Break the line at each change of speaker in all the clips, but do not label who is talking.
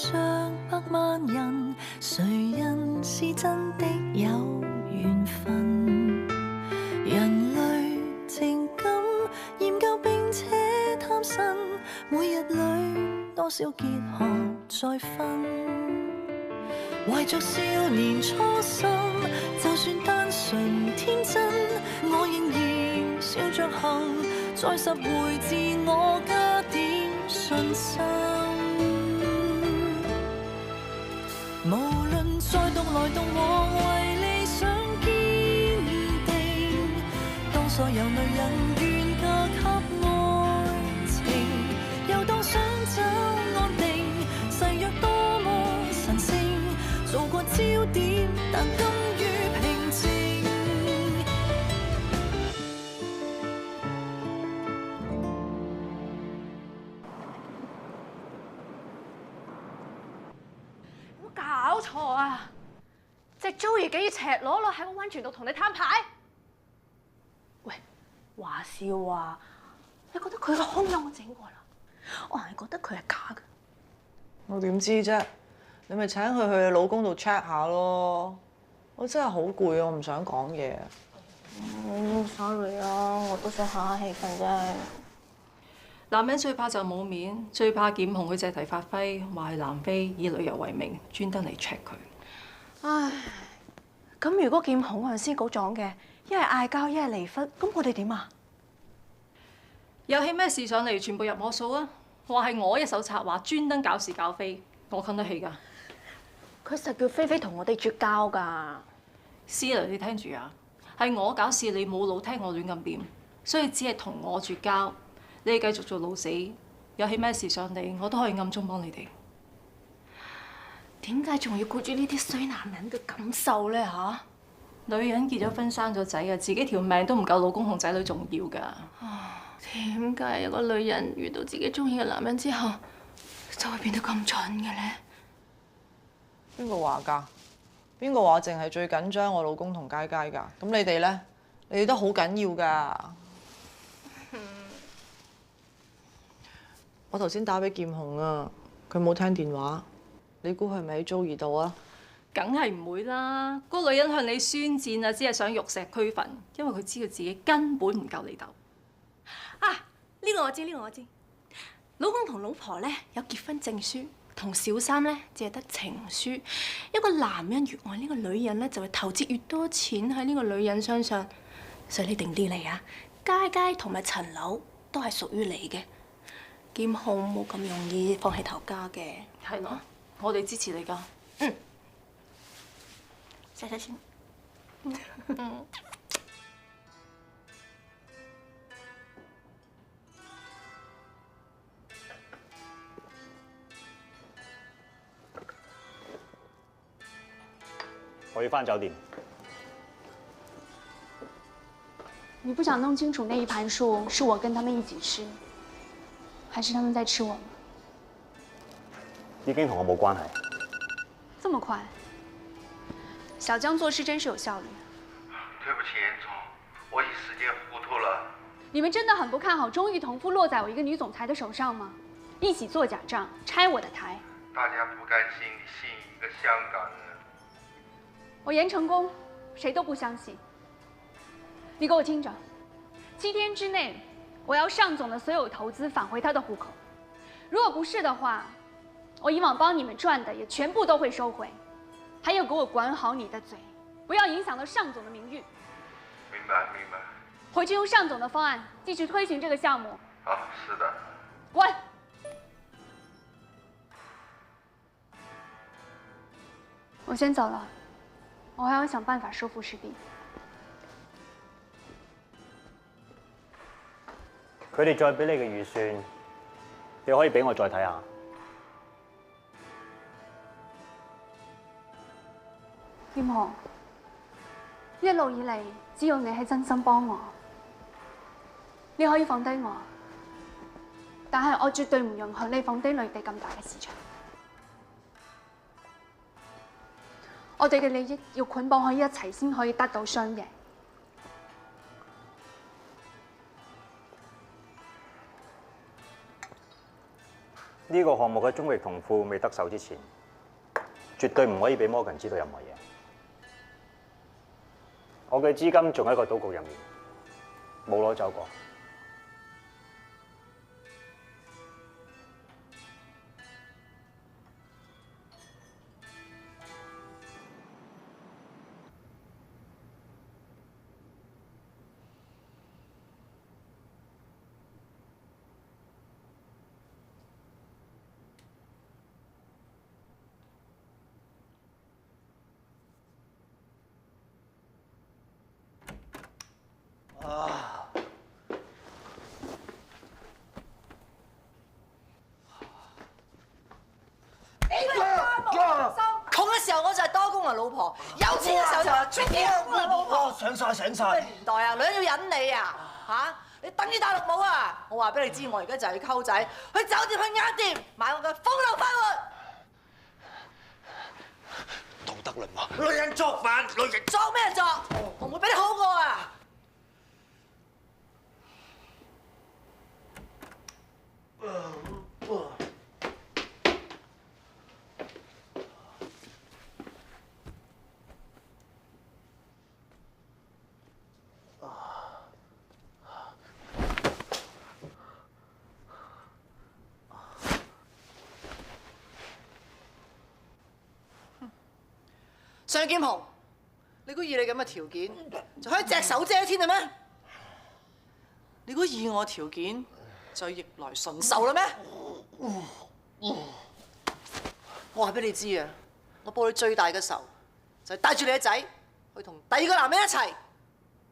上百萬人，誰人是真的有緣分？人類情感研究並且貪新，每日裏多少結合再分。懷着少年初心，就算單純天真，我仍然笑着行，再拾回自我加點信心。無論再獨來獨往，為理想堅定，當所有女人願嫁給愛情，又當想找安定，誓約多麼神聖，做過焦點，但甘於平靜。
有冇搞錯啊？隻 Joey 幾要赤裸裸喺個溫泉度同你攤牌？喂，話笑啊！你覺得佢個胸有冇整過啦？我係覺得佢係假嘅。
我點知啫？你咪請佢去你老公度 check 下咯。我真係好攰啊，我唔想講嘢。
sorry 啊，我都想下下氣氛啫。
男人最怕就冇面，最怕檢控佢借題發揮，話係南非以旅遊為名，專登嚟 check 佢。
唉，咁如果檢控嗰陣先告狀嘅，一係嗌交，一係離婚，咁我哋點啊？
有起咩事上嚟，全部入我數啊！話係我一手策劃，專登搞事搞非，我冚得起㗎。
佢實叫菲菲同我哋絕交㗎。
思蕾，你聽住啊！係我搞事，你冇腦聽我亂咁掂，所以只係同我絕交。你哋繼續做老死，有起咩事上嚟，我都可以暗中幫你哋。
點解仲要顧住呢啲衰男人嘅感受咧？嚇！
女人結咗婚生咗仔啊，自己條命都唔夠老公同仔女重要㗎。
點解有個女人遇到自己中意嘅男人之後，就會變得咁蠢嘅咧？
邊個話㗎？邊個話淨係最緊張我老公同佳佳㗎？咁你哋咧？你哋都好緊要㗎。我頭先打俾劍雄啊，佢冇聽電話。你估佢係咪喺 Joey 度啊？
梗係唔會啦！嗰個女人向你宣戰啊，只係想玉石俱焚，因為佢知道自己根本唔夠你鬥。
啊！呢個我知，呢個我知。老公同老婆咧有結婚證書，同小三咧只係得情書。一個男人越愛呢個女人咧，就會投資越多錢喺呢個女人身上。所以你定啲嚟啊！佳佳同埋層樓都係屬於你嘅。劍控冇咁容易放棄頭家嘅。
係咯，我哋支持你㗎。
嗯。洗洗先。
我要返酒店。
你不想弄清楚那一盤數是我跟他們一起吃，還是他們在吃我嗎？
已經同我冇關係。
這麼快？小江做事真是有效率。
對不起，嚴總，我一時間糊塗了。
你們真的很不看好中裕同夫落在我一個女總裁的手上嗎？一起做假賬，拆我的台。
大家不甘心你吸引一個香港人。
我嚴成功，誰都不相信。你給我聽着，7天之內，我要尚總的所有投資返回他的戶口。如果不是的話，我以往幫你們賺的也全部都會收回。還有，給我管好你的嘴，不要影響到尚總的名譽。
明白，明白。
回去用尚總的方案繼續推行這個項目。
好，是的。
滾！我先走了，我還要想辦法收復失地。
佢哋再俾你嘅預算，你可以俾我再睇下。
劍雄，一路以嚟，只有你係真心幫我，你可以放低我，但係我絕對唔容許你放低內地咁大嘅市場。我哋嘅利益要捆綁喺一齊先可以得到雙贏。
呢個項目嘅中域同庫未得手之前，絕對唔可以俾摩根知道任何嘢。我嘅資金仲喺個賭局入面，冇攞走過。
窮嘅時候我就係多功能老婆，有錢嘅時候就係出啲老婆。
醒晒。
咩年代啊？女人要忍你啊！嚇，你等於大陸冇啊！我話俾你知，我而家就係去溝仔，去酒店去晏店買我嘅風流快活。
道德淪亡，女人作反，女人
作咩作？我唔會俾你好過啊！上劍虹，你估以你咁嘅條件就可以隻手遮天啦咩？你估以我條件就逆來順受啦咩？我話俾你知啊，我報你最大嘅仇就係帶住你嘅仔去同第二個男人一齊，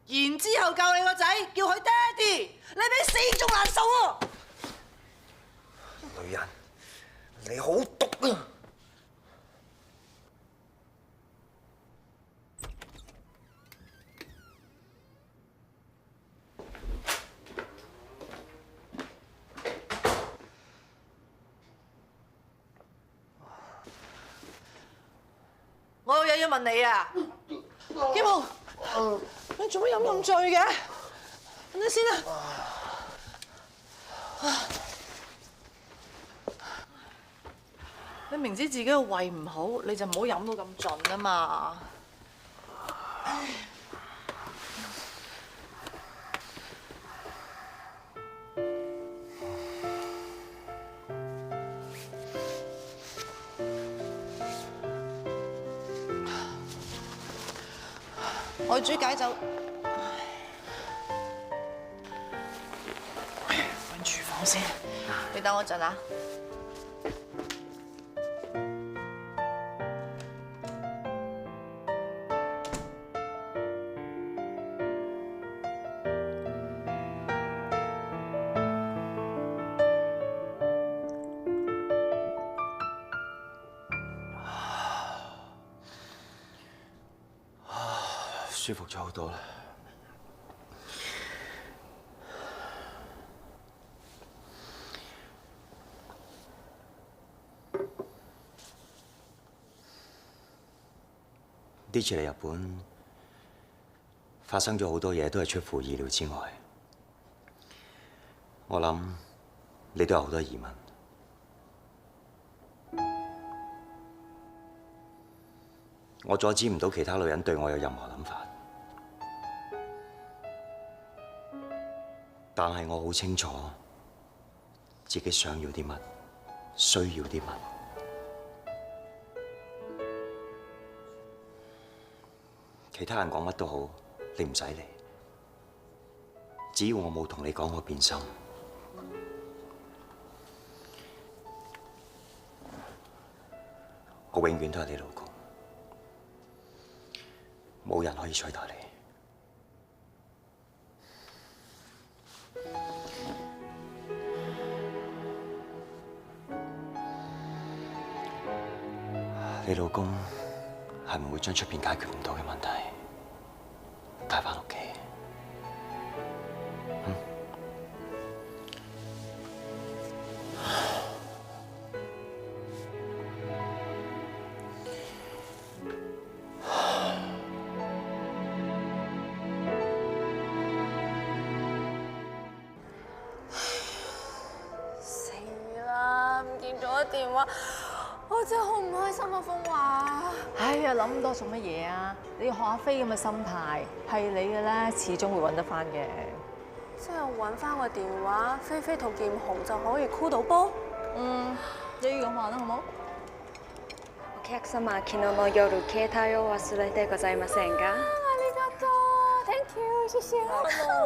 然之後教你個仔叫佢爹哋，你比死仲難受喎！
女人，你好毒啊！
我有嘢要問你啊，劍虹，你做乜飲咁醉嘅？等陣先啦。你明知自己個胃唔好，你就唔好飲到咁盡啊嘛。我去煮解酒，揾廚房先。你等我陣啊。
舒服咗好多啦。呢次嚟日本發生咗好多嘢，都係出乎意料之外。我諗你都有好多疑問。我阻止唔到其他女人對我有任何諗法。但係我好清楚自己想要啲乜，需要啲乜。其他人講乜都好，你唔使理。只要我冇同你講我變心，我永遠都係你老公，冇人可以取代你。你老公係唔會將出邊解決唔到嘅問題帶返屋企。
死啦！唔見
電話，我真係好唔開心啊，風華。
哎呀，諗咁多做乜嘢啊？你要學下飛咁嘅心態，係你嘅咧，始終會揾得翻嘅。
即係揾翻個電話，菲菲同劍雄就可以箍到波。
你咁話啦，好冇？
お客様、昨日の夜携帯を忘れてございませんか？
啊，你個多 ，thank you，謝謝。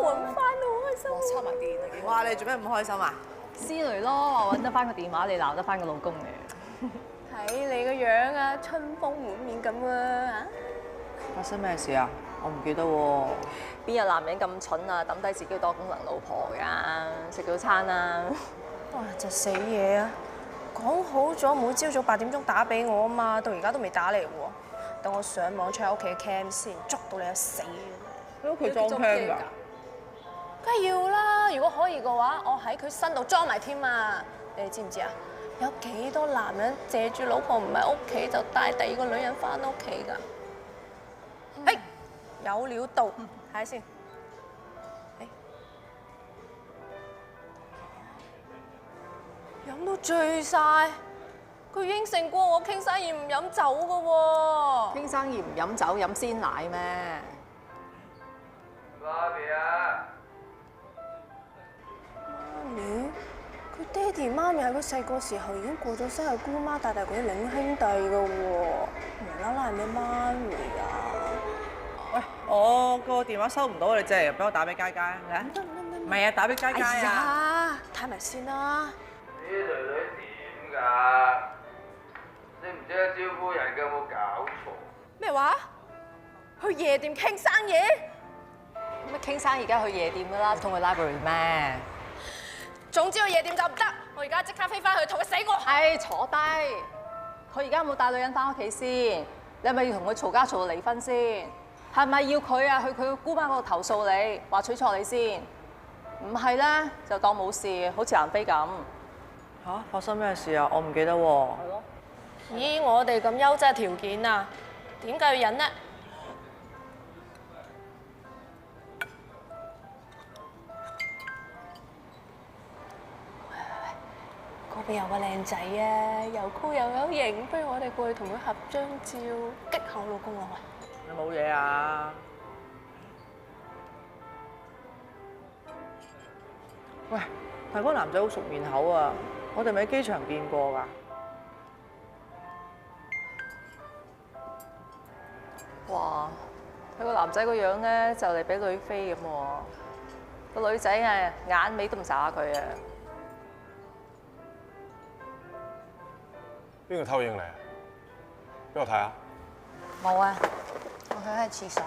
揾翻好開心。
插埋電啊！哇！你做咩唔開心啊？
思雷咯，話揾得翻個電話，你鬧得翻個老公嘅。
睇你個樣啊，春風滿面咁啊！
發生咩事啊？我唔記得喎。
邊有男人咁蠢啊，抌低自己多功能老婆㗎？食早餐啊！
哇！就死嘢啊！講好咗每朝早8點鐘打俾我啊嘛，到而家都未打嚟喎。等我上網 check 屋企嘅 cam 先，捉到你就死啊！
你屋企裝 cam 㗎？
梗係要啦！如果可以嘅話，我喺佢身度裝埋添啊！你哋知唔知啊？有幾多男人借住老婆唔喺屋企，就帶第二個女人翻屋企㗎？嘿，有料到，睇下先。飲到醉晒，佢應承過我傾生意唔飲酒㗎喎。
傾生意唔飲酒飲鮮奶咩？
媽咪啊！
媽咪，佢爹哋媽咪喺佢細個時候已經過咗身，係姑媽帶大佢啲領兄弟㗎喎，無啦啦係咩媽咪啊？
喂，我個電話收唔到，你借嚟俾我打俾佳佳，嚟。唔係啊，打俾佳佳
哎
啊！
呀，睇埋先啦。
啲女女點㗎？識唔識得招呼人嘅？有冇搞錯？
咩話？去夜店傾生意？
乜傾生意而家去夜店㗎啦，同去 library 咩？
總之去夜店就唔得，我而家即刻飛翻去同佢死過。
係坐低。佢而家有冇帶女人翻屋企先？你係咪要同佢嘈交嘈到離婚先？係咪要佢啊去佢姑媽嗰度投訴你，話娶錯你先？唔係咧，就當冇事，好似蘭飛咁。
嚇！發生咩事啊？我唔記得喎。
係咯。
咦，我哋咁優質條件啊，點解要忍呢？嗰邊有個靚仔啊，又酷又有型，不如我哋過去同佢合張照，激下我老公啊！
你冇嘢啊？喂，但係嗰個男仔好熟面口啊！我哋咪喺機場見過㗎。
哇！佢個男仔個樣咧就嚟俾女飛咁喎，個女仔啊眼尾都唔睄下佢啊！
邊個偷影你啊？俾我睇下。
冇啊，我去開廁所。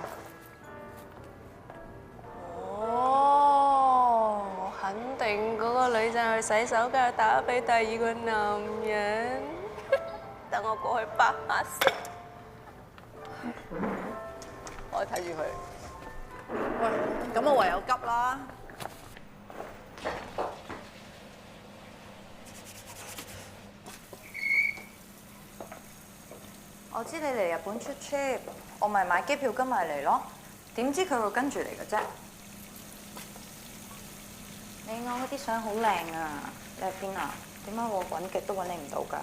哦，我肯定嗰個女仔去洗手間打俾第二個男人，等我過去拍下先。
我睇住佢。
喂，咁我唯有急啦。
我知你嚟日本出 trip，我咪買機票跟埋嚟咯。點知佢會跟住嚟嘅啫？你我嗰啲相好靚啊！你喺邊啊？點解我揾極都揾你唔到㗎？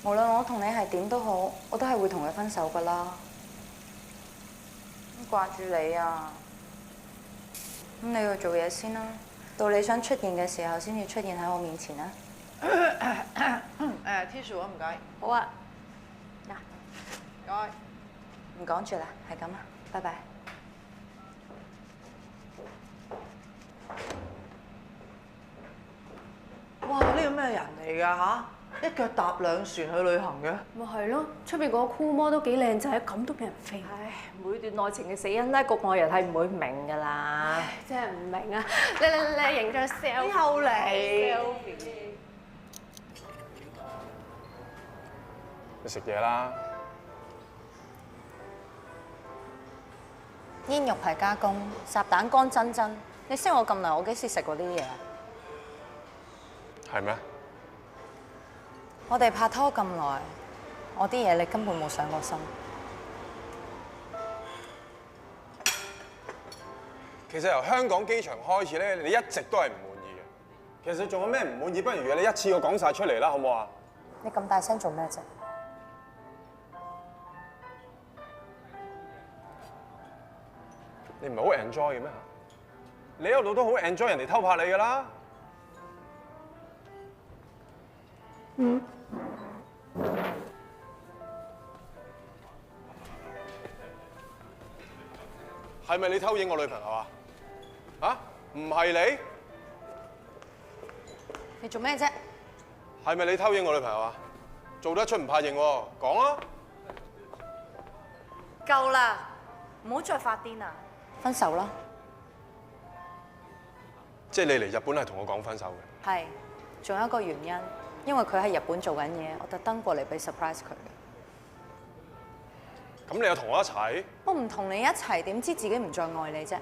無論我同你係點都好，我都係會同佢分手㗎啦。掛住你啊！咁你去做嘢先啦，到你想出現嘅時候先至出現喺我面前啦。
Tissue 啊，唔該。
好啊，嗱，
唔該。
唔講住啦，係咁啊，拜拜。
哇！呢個咩人嚟㗎嚇？一腳踏兩船去旅行嘅。
咪係咯，出邊嗰個酷魔都幾靚仔，咁都俾人飛。
唉，每段愛情嘅死因咧，局外人係唔會明㗎啦。
真係唔明啊！你影張 selfie。
又嚟。
你食嘢啦。
煙肉係加工，烚蛋乾真真。你識我咁耐，我幾時食過呢啲嘢啊？
係咩？
我哋拍拖咁耐，我啲嘢你根本冇上過心。
其實由香港機場開始咧，你一直都係唔滿意嘅。其實仲有咩唔滿意？不如你一次過講晒出嚟啦，好唔好啊？
你咁大聲做咩啫？
你唔係好 enjoy 嘅咩？你一路都好 enjoy 人哋偷拍你㗎啦。嗯。係咪你偷影我女朋友啊？啊？唔係你？
你做咩啫？
係咪你偷影我女朋友啊？做得出唔怕認喎，講啊！
夠啦，唔好再發癲啦！分手啦！
即係你嚟日本係同我講分手嘅？
係，仲有一個原因，因為佢喺日本做緊嘢，我特登過嚟俾 surprise 佢嘅。
咁你又同我一齊？
我唔同你一齊，點知自己唔再愛你啫？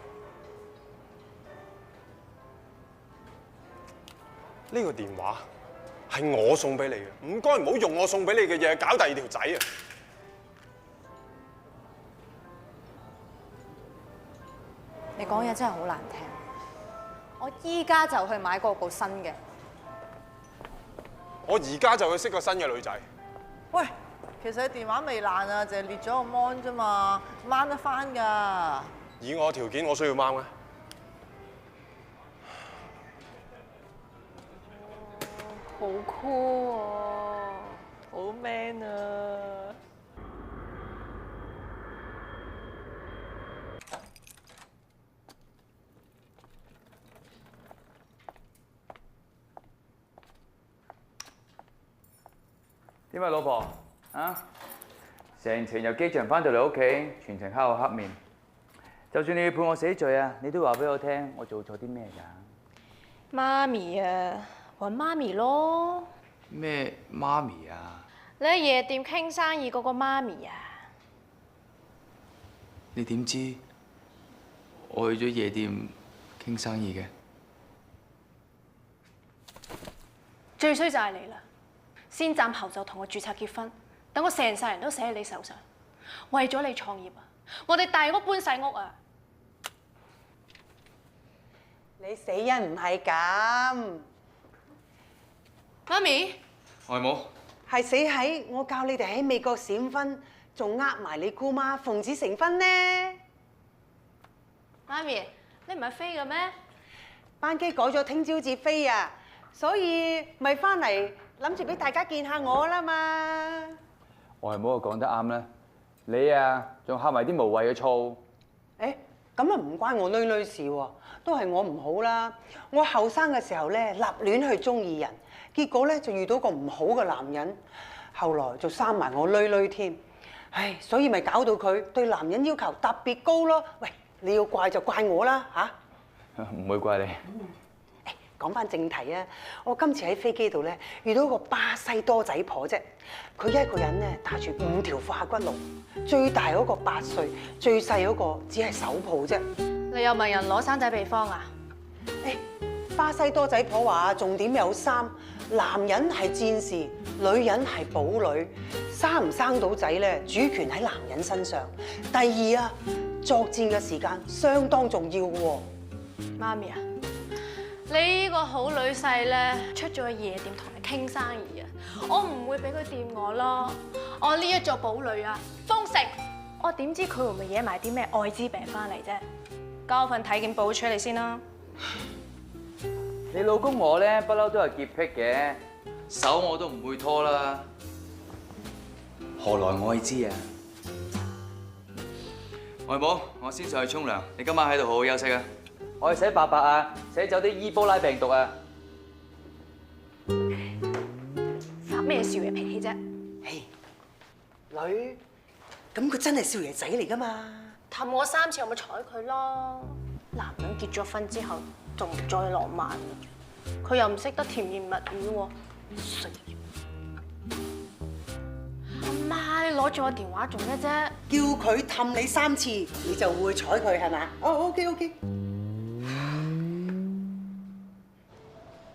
呢個電話係我送俾你嘅，唔該唔好用我送俾你嘅嘢搞第二條仔啊！
你講嘢真係好難聽，我依家就去買嗰部新嘅。
我而家就去識個新嘅女仔。
喂，其實你電話未爛啊，淨係裂咗個 mon 啫嘛，掹得翻㗎。
以我條件，我需要掹咩？
好 cool 喎，好 man 啊！
點啊，老婆啊？成程由機場翻到嚟屋企，全程黑口黑面。就算你要判我死罪啊，你都話俾我聽，我做錯啲咩㗎？
媽咪啊，揾媽咪咯。
咩媽咪啊？
你喺夜店傾生意嗰個媽咪啊？
你點知我去咗夜店傾生意嘅？
最衰就係你啦！先斬後奏同我註冊結婚，等我成世人都死喺你手上。為咗你創業啊，我哋大屋搬細屋啊！
你死人唔係咁，
媽咪，
外母
係死喺我教你哋喺美國閃婚，仲呃埋你姑媽奉子成婚呢。
媽咪，你唔係飛嘅咩？
班機改咗聽朝至飛啊，所以咪翻嚟諗住俾大家見下我啦嘛。
外母講得啱啦，你啊仲喊埋啲無謂嘅醋。
誒，咁啊唔關我囡囡事喎，都係我唔好啦。我後生嘅時候咧，立亂去中意人，結果咧就遇到個唔好嘅男人，後來就生埋我囡囡添。唉，所以咪搞到佢對男人要求特別高咯。喂，你要怪就怪我啦嚇。
唔會怪你。
講翻正題啊！我今次喺飛機度咧遇到個巴西多仔婆啫，佢一個人咧打住5條化骨龍，最大嗰個8歲，最細嗰個只係手抱啫。
你又問人攞生仔秘方啊？
巴西多仔婆話重點有3，男人係戰士，女人係堡壘，生唔生到仔咧主權喺男人身上。第二啊，作戰嘅時間相當重要喎。
媽咪啊！你呢個好女婿咧，出咗去夜店同你傾生意啊！我唔會俾佢掂我咯。我呢一座堡壘啊，豐盛，我點知佢會唔會惹埋啲咩愛滋病翻嚟啫？交份體檢報出嚟先啦。
你老公我咧不嬲都係潔癖嘅，手我都唔會拖啦。何來愛滋啊？外母，我先上去沖涼，你今晚喺度好好休息啊！我去洗白白啊，洗走啲伊波拉病毒啊！
發咩少爺脾氣啫？
嘿，女，咁佢真係少爺仔嚟噶嘛？
氹我3次，我咪睬佢咯。男人結咗婚之後，仲唔再浪漫？佢又唔識得甜言蜜語喎，衰嘢！阿媽，你攞住我電話做咩啫？
叫佢氹你3次，你就會睬佢係咪？哦，OK。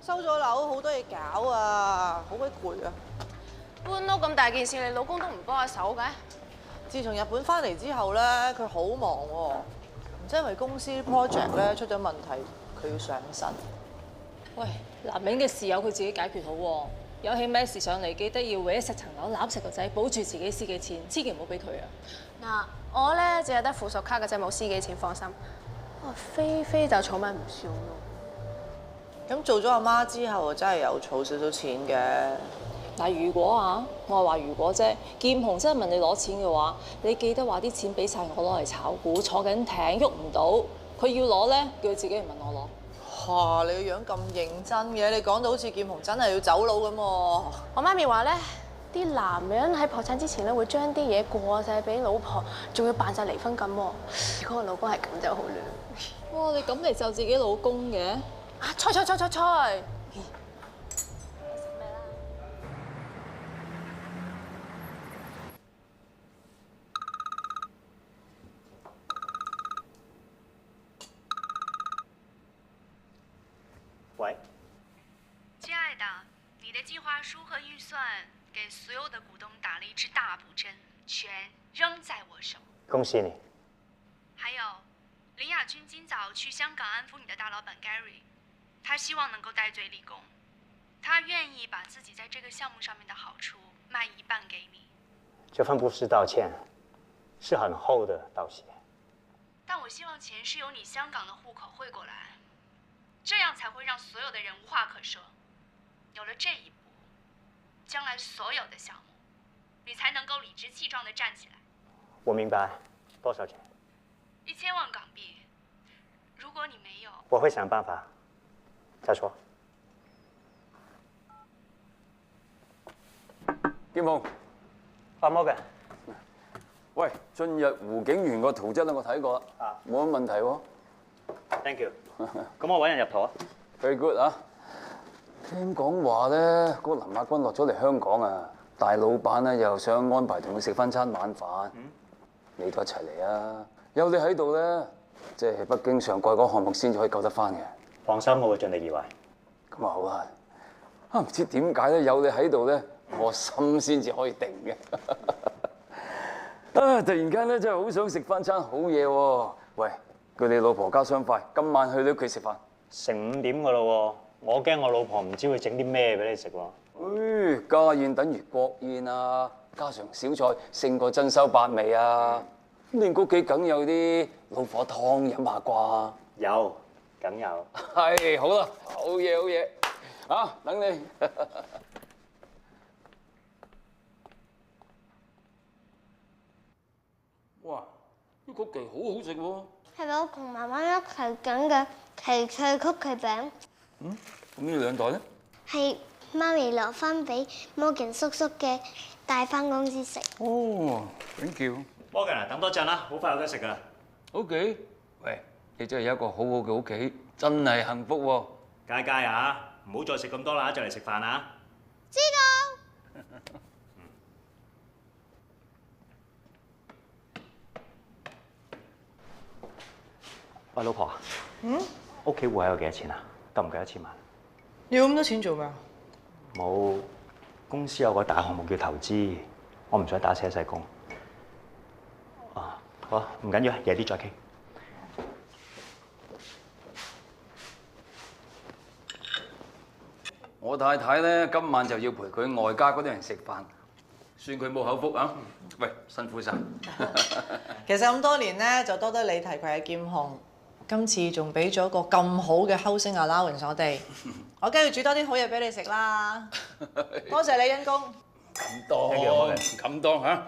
收咗樓好多嘢搞啊，好鬼攰啊！
搬屋咁大件事，你老公都唔幫下手嘅？
自從日本翻嚟之後咧，佢好忙喎，唔知即係因為公司 project 咧出咗問題，佢要上身。
喂，男人嘅事由佢自己解決好喎。有起咩事上嚟，記得要搲實層樓攬實個仔，保住自己私己錢，千祈唔好俾佢啊！
嗱，我咧只係得附屬卡嘅啫，冇私己錢，放心。菲菲就儲埋唔少咯。
咁做咗阿媽之後，真係有儲少少錢嘅。
嗱，如果啊，我係話如果啫，劍雄真係問你攞錢嘅話，你記得話啲錢俾晒我攞嚟炒股，坐緊艇喐唔到，佢要攞咧，叫佢自己嚟問我攞。
哇！你個樣咁認真嘅，你講到好似劍雄真係要走佬咁喎。
我媽咪話咧，啲男人喺破產之前咧會將啲嘢過晒俾老婆，仲要扮晒離婚咁喎。如果我老公係咁就好啦。
哇！你咁嚟就自己老公嘅？
啊，菜！
喂，
亲爱的，你的计划书和预算给所有的股东打了一支大补针，全扔在我手。
恭喜你。
还有，林雅君今早去香港安抚你的大老板 Gary， 他希望能够戴罪立功，他愿意把自己在这个项目上面的好处卖一半给你。
这份不是道歉，是很厚的道谢。
但我希望钱是由你香港的户口汇过来。这样才会让所有的人无话可说。有了这一步，将来所有的项目，你才能够理直气壮地站起来。
我明白，多少钱
？1000万港币。如果你没有，
我会想办法。再说。
劍雄，
阿Morgan，
喂，進入湖景園個圖則咧，我睇過啦，冇乜問題喎。
Thank you。咁我揾人入圖啊。
Very good 啊！聽講話咧，嗰個林亞君落咗嚟香港啊，大老闆咧又想安排同佢食翻餐晚飯，你都一齊嚟啊！有你喺度咧，即係北京上蓋嗰個項目先至可以救得翻嘅。
放心，我會盡力而為。
咁啊好啦，啊唔知點解咧，有你喺度咧，我心先至可以定嘅。啊！突然間咧，真係好想食翻餐好嘢喎！喂！叫你老婆加雙筷，今晚去你屋企食飯。
成5點噶咯喎，我驚我老婆唔知會整啲咩俾你食喎。
家宴等於國宴啊，家常小菜勝過珍饈百味啊！你屋企梗有啲老火湯飲下啩？
有，梗有。
係，好啦，好嘢好嘢，啊，等你。哇！啲曲奇好好食喎。
係我同媽媽一齊整嘅奇趣曲奇餅。
咁呢2袋咧？
係媽咪留翻俾Morgan叔叔嘅，帶翻公司食。
哦，thank you。
Morgan啊，等多陣啦，好快有得食噶啦。
OK。喂，你真係有一個好好嘅屋企，真係幸福喎。
佳佳啊，唔好再食咁多啦，就嚟食飯啊。
知道。
喂，老婆，屋企戶口有幾多錢啊？得唔夠1000萬？
你要咁多錢做咩啊？
冇，公司有個大項目叫投資，我唔想打死一世工。啊，好，唔緊要，夜啲再傾。
我太太咧今晚就要陪佢外家嗰啲人食飯，算佢冇口福啊！喂，辛苦晒。
其實咁多年咧，就多得你提攜阿劍雄，今次仲俾咗個咁好嘅 housing allowance 我哋，我梗係要煮多啲好嘢俾你食啦。多謝你恩公。
咁當，咁當嚇！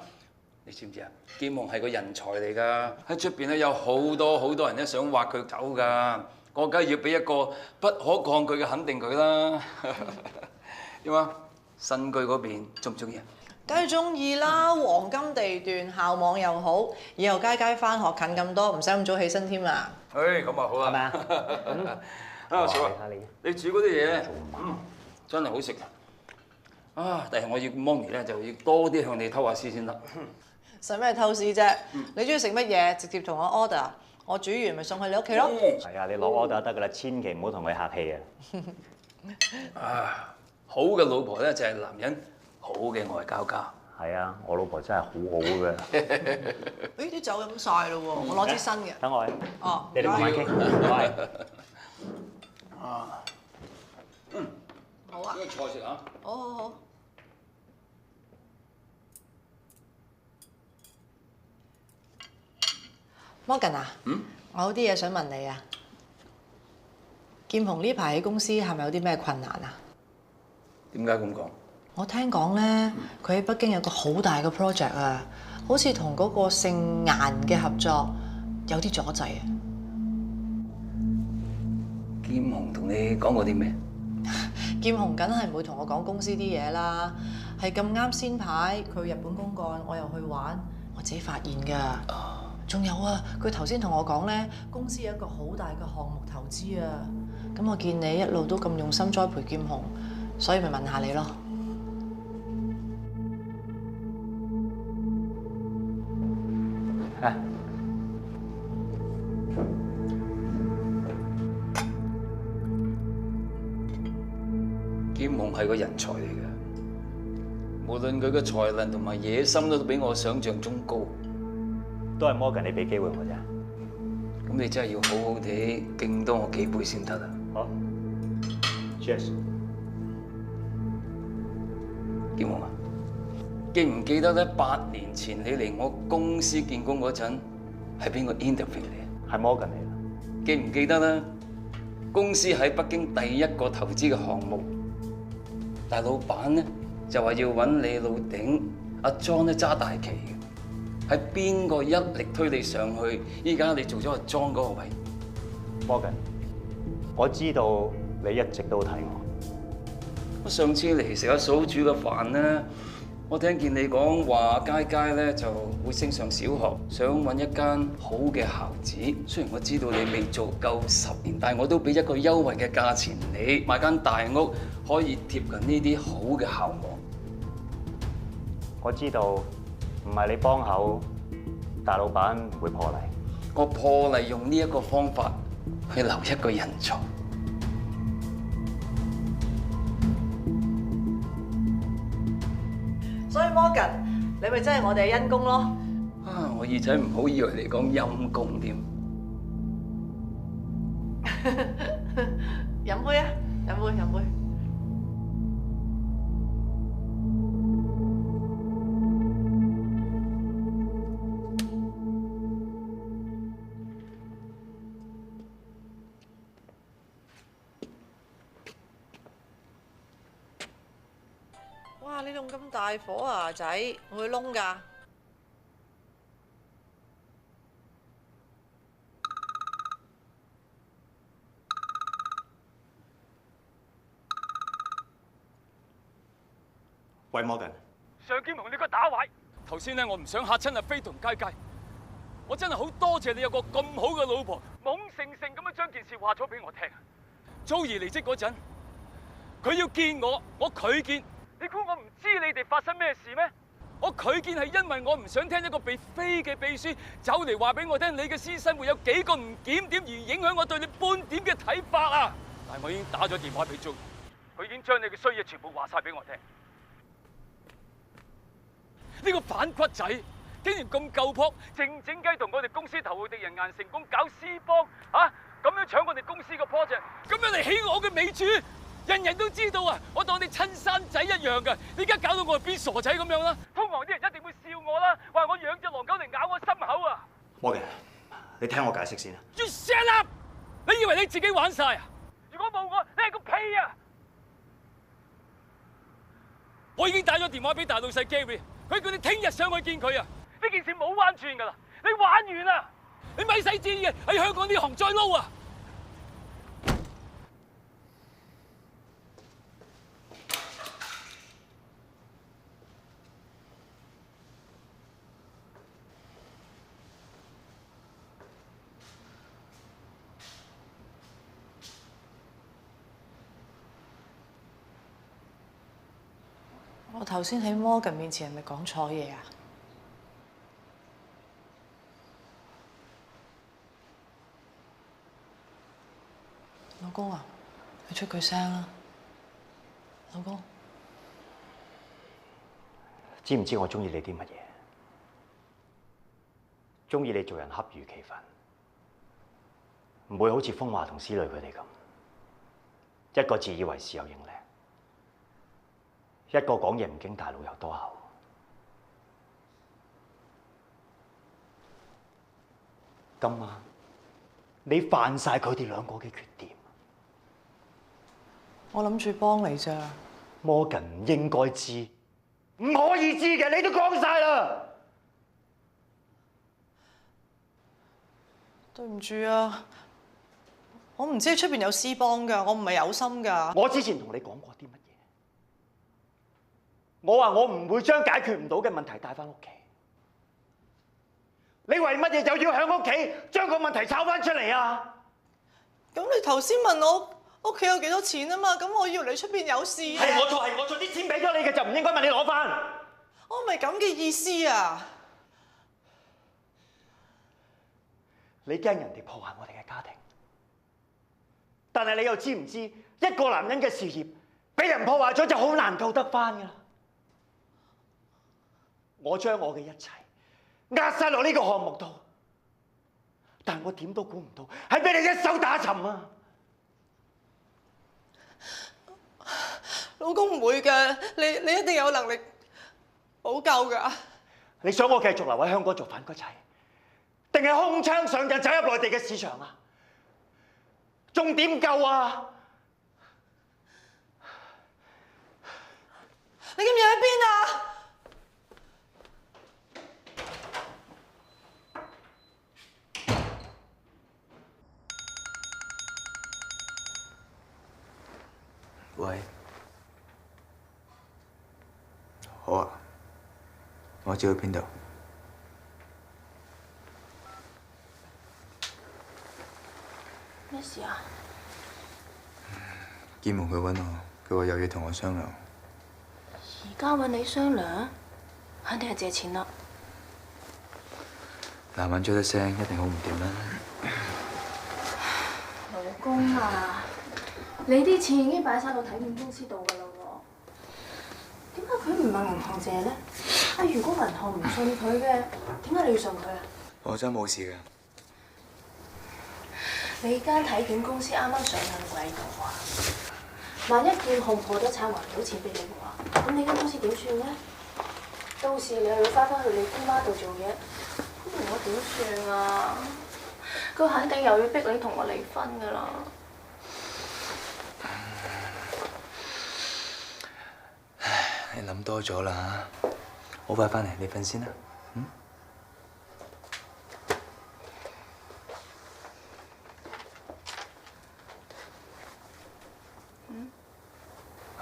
你知唔知啊？劍雄係個人才嚟㗎，喺出邊咧有好多人咧想挖佢走㗎。我梗係要俾一個不可抗拒嘅肯定佢啦。點啊？新居嗰邊中唔中意啊？
梗係中意啦，黃金地段，校網又好，以後街翻學近咁多，唔使咁早起身添啊！
咁啊好啦。係咪啊？啊嫂啊，你煮嗰啲嘢，真係好食啊！第日我要 Money 咧，就要多啲向你偷下師先得。
使咩偷師啫？你中意食乜嘢，直接同我 order。我煮完咪送去你屋企咯。
係啊，你攞 order 得㗎啦，千祈唔好同佢客氣啊！
好嘅老婆咧就係男人好嘅外交家
係啊，我老婆真係好好嘅。
誒啲酒飲晒咯喎，我攞支新嘅。
等我。
哦，
你哋慢慢傾。係。
啊。
好啊。
呢個菜食啊。
好好好。Morgan 啊，我有啲嘢想問你啊。劍雄呢排喺公司係咪有啲咩困難啊？
點解咁講？
我聽講咧，佢喺北京有個好大嘅 project 啊，好似同嗰個姓顏嘅合作有啲阻滯啊。
劍雄同你講過啲咩？
劍雄梗係唔會同我講公司啲嘢啦，係咁啱先排佢日本公幹，我又去玩，我自己發現㗎。仲有啊，佢頭先同我講咧，公司有一個好大嘅項目投資啊。咁我見你一路都咁用心栽培劍雄，所以咪問下你咯。
劍雄係個人才嚟嘅，無論佢嘅才能同埋野心都比我想象中高。
都係 Morgan 你俾機會我啫。
咁你真係要好好地敬多我幾杯先得啊！
好 ，Cheers。
劍雄啊，記唔記得咧？8年前你嚟我公司見工嗰陣，係邊個 interview 你啊？
係 Morgan 嚟啦。
記唔記得咧？公司喺北京第一個投資嘅項目，但係老闆咧就話要揾你老頂阿 John 咧揸大旗嘅。係邊個一力推你上去？依家你做咗阿 John 嗰個位
，Morgan，我知道你一直都睇我。
我上次嚟食阿嫂煮嘅飯咧，我聽見你講話佳佳咧就會升上小學，想揾一間好嘅校址。雖然我知道你未做夠10年，但係我都俾一個優惠嘅價錢你買間大屋，可以貼近呢啲好嘅校網。
我知道。唔係你幫口，大老闆唔會破例。
我破例用呢一個方法去留一個人才。
所以 Morgan，你咪真係我哋嘅恩公咯。
啊！我耳仔唔好以為你講陰公添。
飲杯啊！飲杯飲杯。哇！你用咁大火啊，仔，會燶㗎。
喂 Morgan，
上劍雄你個打壞！頭先咧我唔想嚇親阿飛同佳佳，我真係好多謝你有個咁好嘅老婆，懵盛盛咁樣將件事話咗俾我聽。Joey離職嗰陣，佢要見我，我拒見。你估我唔知你哋發生咩事咩？我拒見係因為我唔想聽一個被飛嘅秘書走嚟話俾我聽，你嘅私生活有幾個唔檢點而影響我對你半點嘅睇法啊！但係我已經打咗電話俾 Joey，佢已經將你嘅衰嘢全部話晒俾我聽。呢個反骨仔竟然咁夠撲，靜靜雞同我哋公司頭號敵人顏成功搞私幫啊！咁樣搶我哋公司個 project，咁樣嚟起我嘅美主，人人都知道啊！我當你親生仔一樣㗎，你而家搞到我變傻仔咁樣啦！通航啲人一定會笑我啦，話我養隻狼狗嚟咬我心口啊
！Morgan，你聽我解釋先啊
！You shut up！你以為你自己玩晒啊？如果冇我，你係個屁啊！我已經打咗電話俾大老細 Gary。佢叫你聽日上去見佢啊！呢件事冇彎轉㗎啦，你玩完啦！你咪使旨意喺香港呢行再撈啊！
我頭先喺 Morgan 面前係咪講錯嘢啊？老公啊，你出句聲啦，老公。
知唔知我中意你啲乜嘢？中意你做人恰如其分，唔會好似風華同思蕾佢哋咁，一個自以為是又型靚，一個講嘢唔經大腦又多口。今晚你犯晒佢哋兩個嘅缺點，
我諗住幫你咋。
Morgan 唔應該知，唔可以知嘅，你都講晒啦。
對唔住啊，我唔知出邊有私幫㗎，我唔係有心㗎。
我之前同你講過啲乜嘢？我話我唔會將解決唔到嘅問題帶翻屋企。你為乜嘢又要喺屋企將個問題炒翻出嚟啊？
咁你頭先問我屋企有幾多錢啊嘛？咁我以為你出邊有事啊。
係我做，啲錢俾咗你嘅就唔應該問你攞翻。
我唔係咁嘅意思啊！
你驚人哋破壞我哋嘅家庭，但係你又知唔知一個男人嘅事業俾人破壞咗就好難救得翻㗎啦？我將我嘅一切壓晒落呢個項目度，但我點都估唔到係俾你一手打沉啊！
老公唔會㗎，你一定有能力補救㗎。
你想我繼續留喺香港做反骨仔，定係空槍上陣走入內地嘅市場啊？仲點救啊？
你今日喺邊啊？
喂，好啊，我知去邊度。
咩事啊？
建蒙佢揾我，佢話有嘢同我商量。
而家揾你商量，肯定係借錢啦。
男人追得聲，一定好唔掂啦。
老公啊，你啲錢已經擺晒到體檢公司度㗎啦喎，點解佢唔問銀行借咧？啊，如果銀行唔信佢嘅，點解你要信佢啊？
我真冇事㗎。
你間體檢公司啱啱上緊軌道啊！萬一檢控破咗產還唔到錢俾你嘅話，咁你間公司點算咧？到時你又要翻返去你姑媽度做嘢，咁我點算啊？佢肯定又要逼你同我離婚㗎啦！
唉，你諗多咗啦，好快翻嚟，你瞓先啦。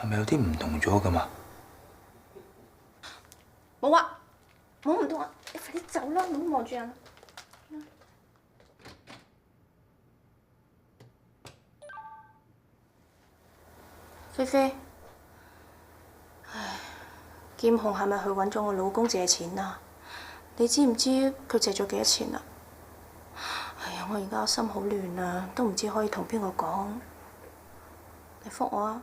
係咪有啲唔同咗㗎嘛？
冇啊，冇唔同啊！你快啲走啦，唔好望住人。菲菲，唉，劍雄係咪去揾咗我老公借錢啊？你知唔知佢借咗幾多錢啊？哎呀，我而家心好亂啊，都唔知可以同邊個講。你覆我啊！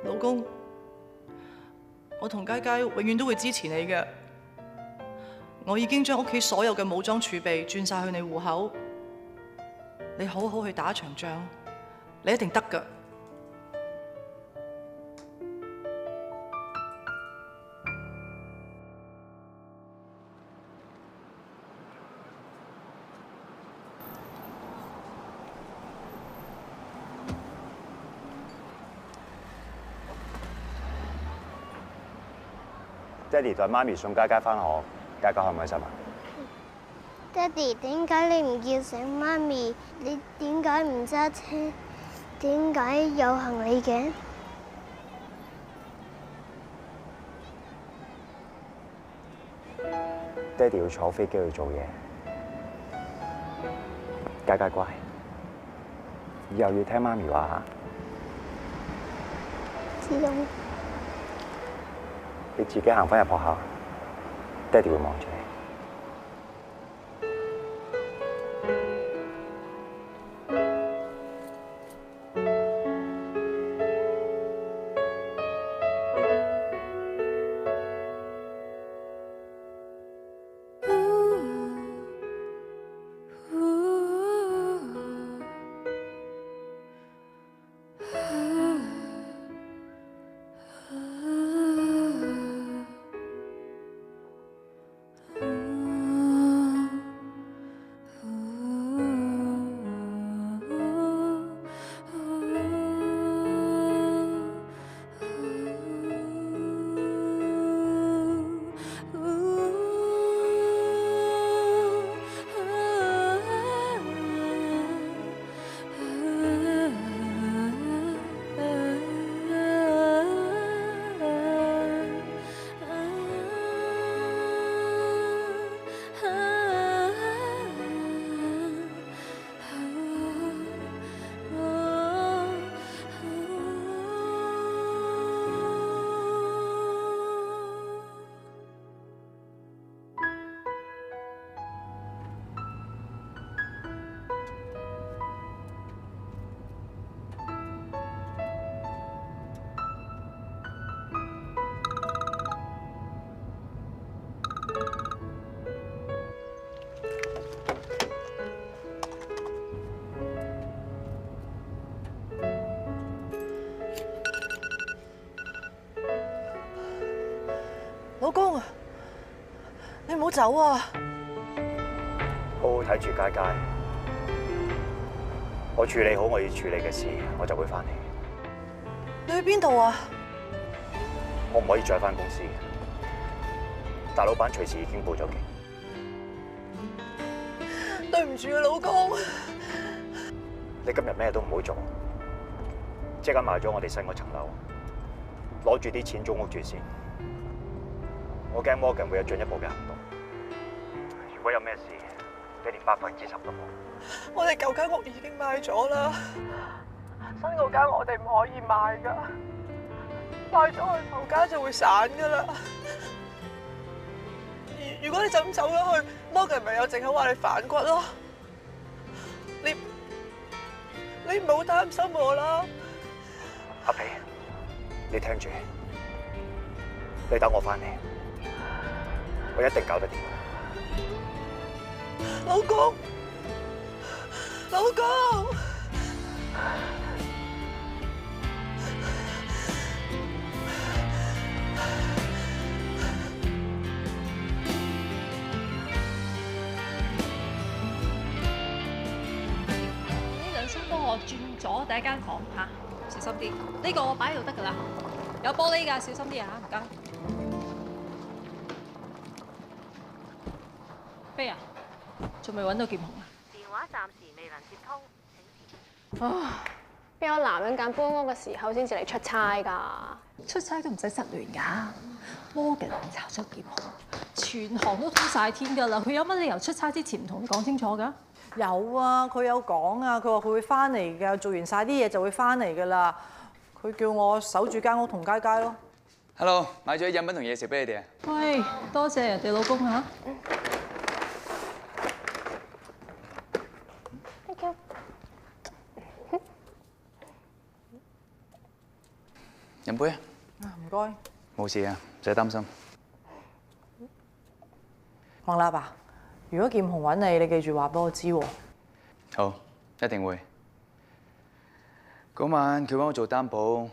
老公，我同佳佳永遠都會支持你嘅。我已經將屋企所有嘅武裝儲備轉晒去你戶口，你好好去打一場仗，你一定得㗎。
爹哋帶媽咪送佳佳返學，佳佳開唔開心啊？
爹哋，點解你唔叫醒媽咪？你點解唔揸車？點解有行李嘅？
爹哋要坐飛機去做嘢，佳佳乖，以後要聽媽咪話嚇。
知道。
你自己行翻入學校，爹哋會望住你。
老公，你唔好走啊！
好好睇住佳佳，我處理好我要處理嘅事，我就會翻嚟。
你去邊度啊？
我唔可以再翻公司嘅，大老闆隨時已經報咗警。
對唔住啊，老公。
你今日咩都唔好做，即刻賣咗我哋新嗰層樓，攞住啲錢租屋住先。我驚 Morgan 會有進一步嘅行動。如果有咩事，你連10%都冇。
我哋舊間屋已經賣咗啦，新嗰間我哋唔可以賣噶，賣咗我哋頭家就會散噶啦。如果你就咁走咗去，Morgan 咪有藉口話你反骨咯。你唔好擔心我啦。
阿皮，你聽住，你等我翻嚟，我一定搞得掂。
老公，老公。
幫我轉咗第一間房嚇，小心啲。呢個我擺喺度得㗎啦，有玻璃㗎，小心啲啊，唔該。飛啊，仲未揾到劍雄啊？
電話暫時未能接通。
啊！邊有男人揀搬屋嘅時候先至嚟出差㗎？
出差都唔使失聯㗎。Morgan 炒咗劍雄，全行都通晒天㗎啦。佢有乜理由出差之前唔同你講清楚㗎？
有啊，佢有講啊，佢話佢會翻嚟㗎，做完晒啲嘢就會翻嚟㗎啦。佢叫我守住間屋同佳佳咯。
Hello， 買咗啲飲品同嘢食俾你哋啊！
喂，多謝人哋老公嚇。
Thank you。
飲杯啊！
唔該。
冇事啊，唔使擔心。
黃立啊！如果劍雄揾你，你記住話俾我知喎。
好，一定會。嗰晚佢揾我做擔保，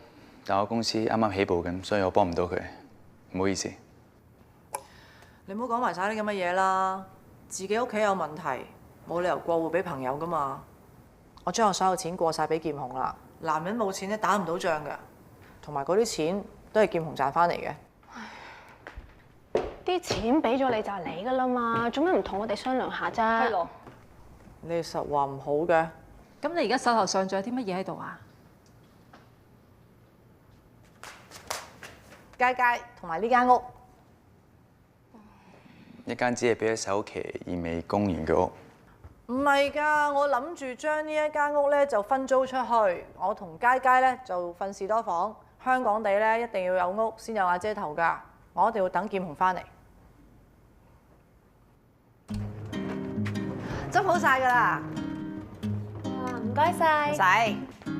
但我公司啱啱起步緊，所以我幫唔到佢，唔好意思。
你唔好講埋晒啲咁嘅嘢啦，自己屋企有問題，冇理由過戶俾朋友噶嘛。我將我所有錢過晒俾劍雄啦。男人冇錢咧打唔到仗㗎，同埋嗰啲錢都係劍雄賺翻嚟嘅。
啲錢俾咗你就係你㗎啦嘛，做咩唔同我哋商量下啫？係咯。
你實話唔好嘅。
咁你而家手頭上仲有啲乜嘢喺度啊？
佳佳同埋呢間屋。
一間只係俾咗首期而未供完嘅屋。
唔係㗎，我諗住將呢一間屋咧就分租出去，我同佳佳咧就瞓士多房。香港地咧一定要有屋先有瓦遮頭㗎。我一定要等劍雄翻嚟。執好晒㗎啦！
唔該晒。
唔使。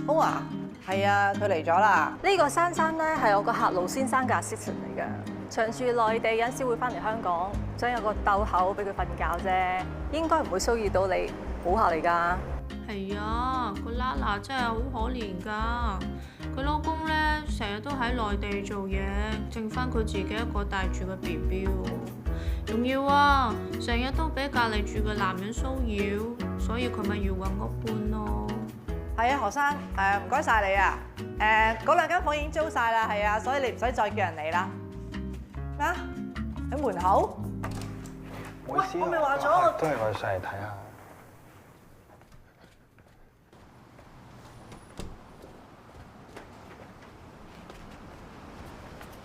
好啊，係啊，佢嚟咗啦。
呢個珊珊咧係我個客盧先生嘅 assistant 嚟嘅，長住內地，有陣時會翻嚟香港，想有個竇口俾佢瞓覺啫，應該唔會騷擾到你，好客嚟㗎。
係啊，個 Lala 真係好可憐㗎。佢老公咧成日都喺內地做嘢，剩翻佢自己一個帶住個 BB 喎。仲要啊，成日都俾隔離住嘅男人騷擾，所以佢咪要揾屋搬咯。
係啊，何生，唔該晒你啊。嗰兩間房已經租晒啦，係啊，所以你唔使再叫人嚟啦。咩啊？喺門口？喂，我咪話咗，
都係我上嚟睇下。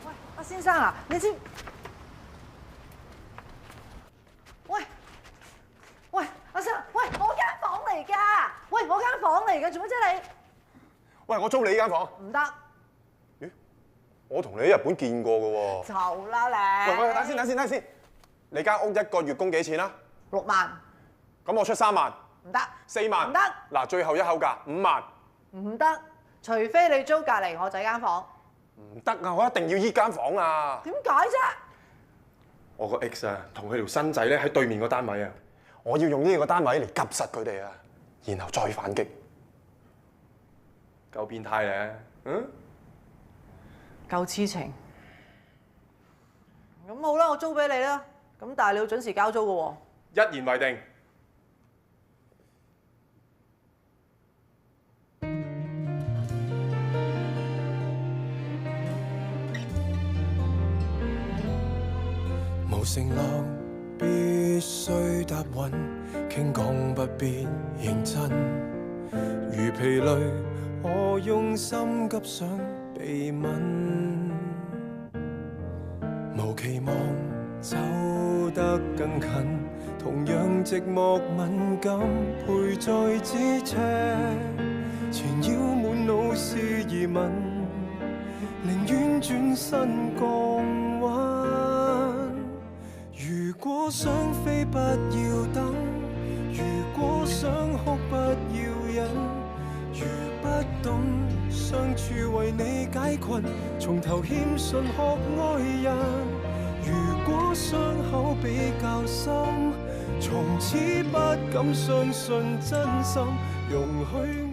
喂，阿先生啊，你知？喂，阿生，喂，我間房嚟㗎，喂，我間房嚟㗎，做乜啫你？
喂，我租你呢間房。
唔得。
咦？我同你喺日本見過㗎喎。
就啦你。
喂，等先。你間屋一個月供幾錢啊
？6萬。
咁我出3萬。
唔得。
4萬。
唔得。
嗱，最後一口價5萬。
唔得，除非你租隔離我仔間房。
唔得啊！我一定要依間房啊！
點解啫？
我個 ex 啊，同佢條新仔咧喺對面個單位啊，我要用呢個單位嚟夾實佢哋啊，然後再反擊。夠變態咧，
夠痴情。咁好啦，我租俾你啦。咁但係你要準時交租㗎喎。
一言為定。
無承諾必須答允，傾講不必認真。如疲累，我用心急想被吻。無期望走得更近，同樣寂寞敏感，陪在咫尺，纏繞滿腦是疑問，寧願轉身降溫。如果想飛不要等，如果想哭不要忍，如不懂相處為你解困，從頭欠信學愛人。如果傷口比較深，從此不敢相信真心，容許